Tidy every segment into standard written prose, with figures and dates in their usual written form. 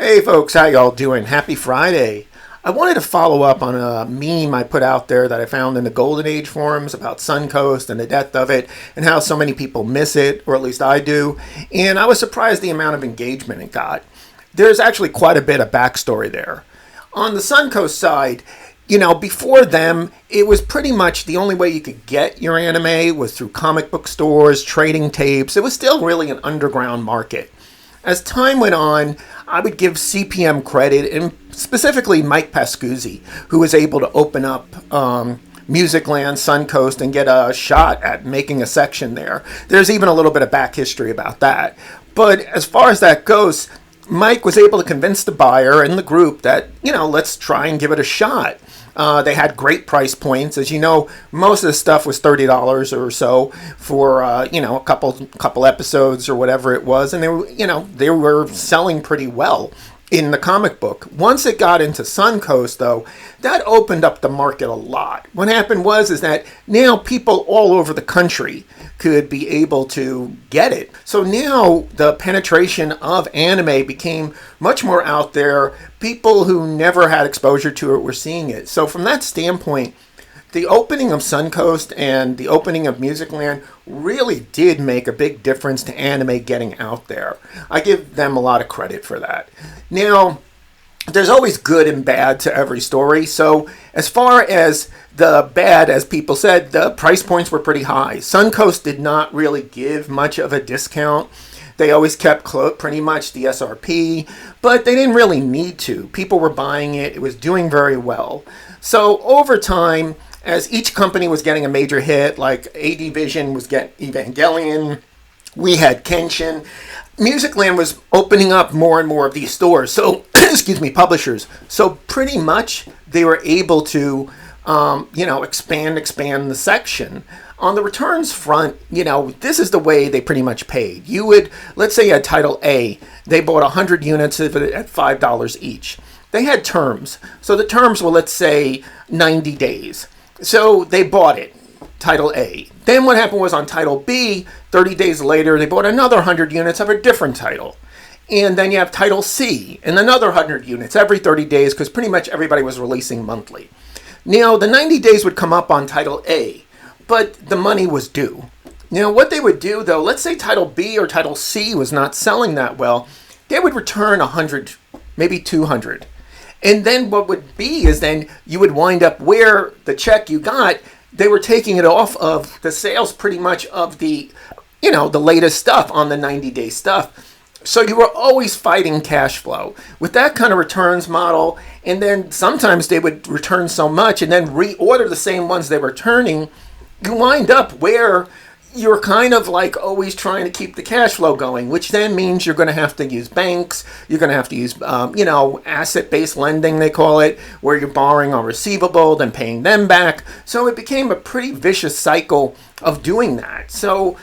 Hey folks, how y'all doing? Happy Friday. I wanted to follow up on a meme I put out there that I found in the Golden Age forums about Suncoast and the death of it and how so many people miss it, or at least I do. And I was surprised the amount of engagement it got. There's actually quite a bit of backstory there. On the Suncoast side, before them, it was pretty much the only way you could get your anime was through comic book stores, trading tapes. It was still really an underground market. As time went on, I would give CPM credit, and specifically Mike Pascuzzi, who was able to open up Musicland, Suncoast, and get a shot at making a section there. There's even a little bit of back history about that. But as far as that goes, Mike was able to convince the buyer and the group that, let's try and give it a shot. They had great price points. As you know, most of the stuff was $30 or so for, a couple episodes or whatever it was. And they were selling pretty well in the comic book. Once it got into Suncoast, though, that opened up the market a lot. What happened is that now people all over the country could be able to get it. So now the penetration of anime became much more out there. People who never had exposure to it were seeing it. So from that standpoint, the opening of Suncoast and the opening of Musicland really did make a big difference to anime getting out there. I give them a lot of credit for that. Now, there's always good and bad to every story. So as far as the bad, as people said, the price points were pretty high. Suncoast did not really give much of a discount. They always kept pretty much the SRP, but they didn't really need to. People were buying it. It was doing very well. So over time, as each company was getting a major hit, like AD Vision was getting Evangelion, we had Kenshin, Musicland was opening up more and more of these stores. So, publishers. So pretty much they were able to, expand the section. On the returns front, this is the way they pretty much paid. You would, let's say you had Title A. They bought 100 units of it at $5 each. They had terms. So the terms were, let's say, 90 days. So they bought it, Title A. Then what happened was on Title B, 30 days later, they bought another 100 units of a different title. And then you have Title C and another 100 units every 30 days because pretty much everybody was releasing monthly. Now, the 90 days would come up on Title A, but the money was due. Now, what they would do, though, let's say Title B or Title C was not selling that well, they would return 100, maybe 200. And then what would be is then you would wind up where the check you got, they were taking it off of the sales pretty much of the latest stuff on the 90-day stuff. So you were always fighting cash flow with that kind of returns model. And then sometimes they would return so much and then reorder the same ones they were returning. You wind up where you're kind of like always trying to keep the cash flow going, which then means you're going to have to use banks. You're going to have to use, asset-based lending, they call it, where you're borrowing on receivable, then paying them back. So it became a pretty vicious cycle of doing that. So,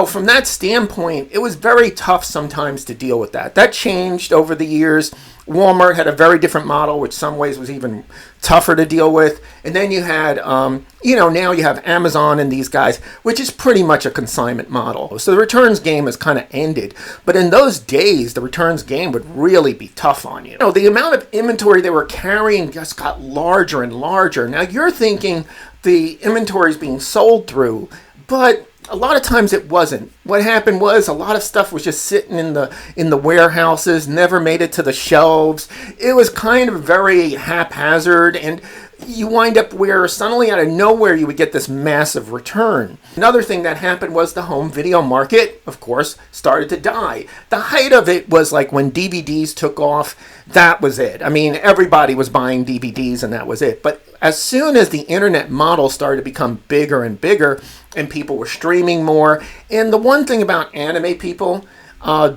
from that standpoint, it was very tough sometimes to deal with that. That changed over the years. Walmart had a very different model, which some ways was even tougher to deal with. And then you had, now you have Amazon and these guys, which is pretty much a consignment model. So the returns game has kind of ended. But in those days, the returns game would really be tough on you. The amount of inventory they were carrying just got larger and larger. Now you're thinking the inventory is being sold through, but a lot of times it wasn't. What happened was a lot of stuff was just sitting in the warehouses, never made it to the shelves. It was kind of very haphazard, and you wind up where suddenly out of nowhere you would get this massive return. Another thing that happened was the home video market, of course, started to die. The height of it was like when DVDs took off, that was it. I mean, everybody was buying DVDs and that was it. But as soon as the internet model started to become bigger and bigger and people were streaming more, and the one thing about anime people,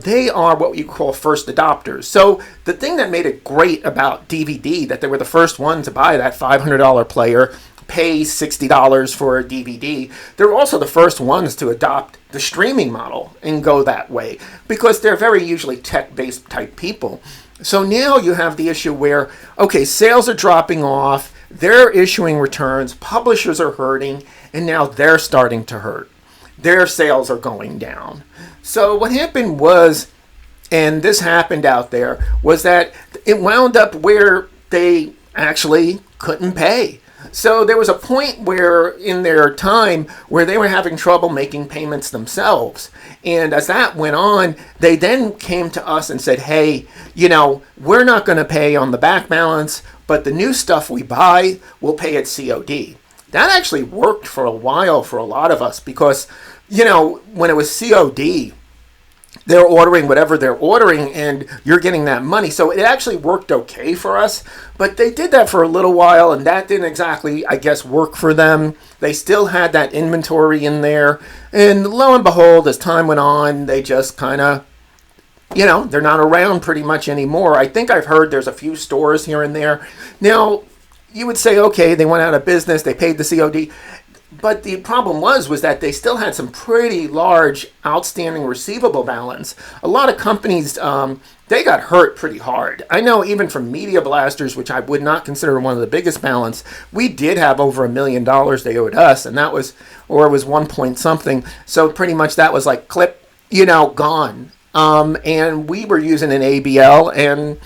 they are what you call first adopters. So the thing that made it great about DVD, that they were the first one to buy that $500 player, pay $60 for a DVD, they're also the first ones to adopt the streaming model and go that way because they're very usually tech-based type people. So now you have the issue where, okay, sales are dropping off, they're issuing returns, publishers are hurting, and now they're starting to hurt. Their sales are going down. So what happened was and this happened out there, was that it wound up where they actually couldn't pay. So there was a point where in their time where they were having trouble making payments themselves. And as that went on, they then came to us and said, hey, we're not going to pay on the back balance, but the new stuff we buy, we'll pay at COD. That actually worked for a while for a lot of us because, when it was COD, they're ordering whatever they're ordering and you're getting that money. So it actually worked okay for us, but they did that for a little while and that didn't exactly, I guess, work for them. They still had that inventory in there. And lo and behold, as time went on, they just kind of, they're not around pretty much anymore. I think I've heard there's a few stores here and there. Now, you would say, okay, they went out of business, they paid the COD. But the problem was that they still had some pretty large outstanding receivable balance. A lot of companies, they got hurt pretty hard. I know even from Media Blasters, which I would not consider one of the biggest balance, we did have over $1 million they owed us, and that was, or it was 1 point something. So pretty much that was like clip, gone. And we were using an ABL, and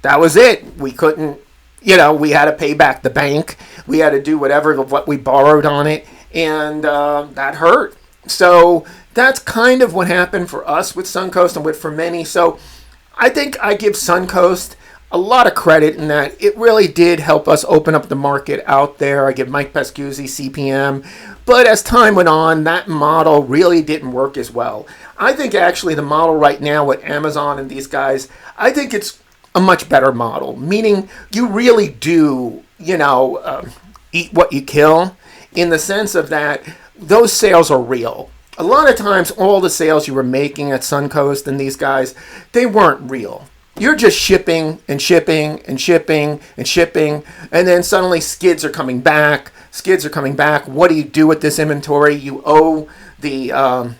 that was it. We couldn't. We had to pay back the bank. We had to do whatever of what we borrowed on it, and that hurt. So that's kind of what happened for us with Suncoast and for many. So I think I give Suncoast a lot of credit in that it really did help us open up the market out there. I give Mike Pescuzzi, CPM. But as time went on, that model really didn't work as well. I think actually the model right now with Amazon and these guys, I think it's a much better model, meaning you really do, eat what you kill in the sense of that those sales are real. A lot of times, all the sales you were making at Suncoast and these guys, they weren't real. You're just shipping and shipping and shipping and shipping, and then suddenly skids are coming back. What do you do with this inventory? You owe the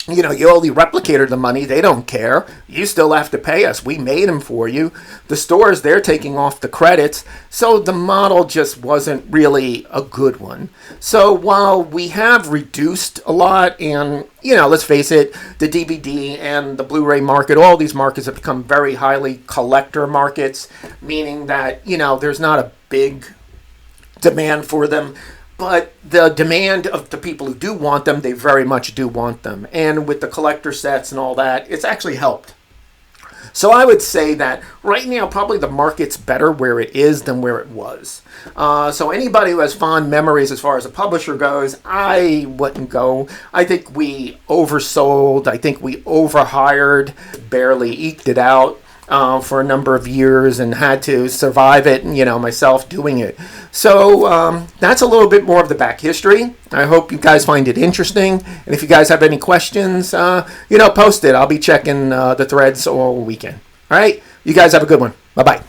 you owe the replicator the money. They don't care. You still have to pay us. We made them for you. The stores, they're taking off the credits. So the model just wasn't really a good one. So while we have reduced a lot, and, let's face it, the DVD and the Blu-ray market, all these markets have become very highly collector markets, meaning that, there's not a big demand for them. But the demand of the people who do want them, they very much do want them. And with the collector sets and all that, it's actually helped. So I would say that right now, probably the market's better where it is than where it was. So anybody who has fond memories as far as a publisher goes, I wouldn't go. I think we oversold. I think we overhired, barely eked it out. For a number of years and had to survive it, myself doing it. So that's a little bit more of the back history. I hope you guys find it interesting. And if you guys have any questions, post it. I'll be checking the threads all weekend. All right? You guys have a good one. Bye-bye.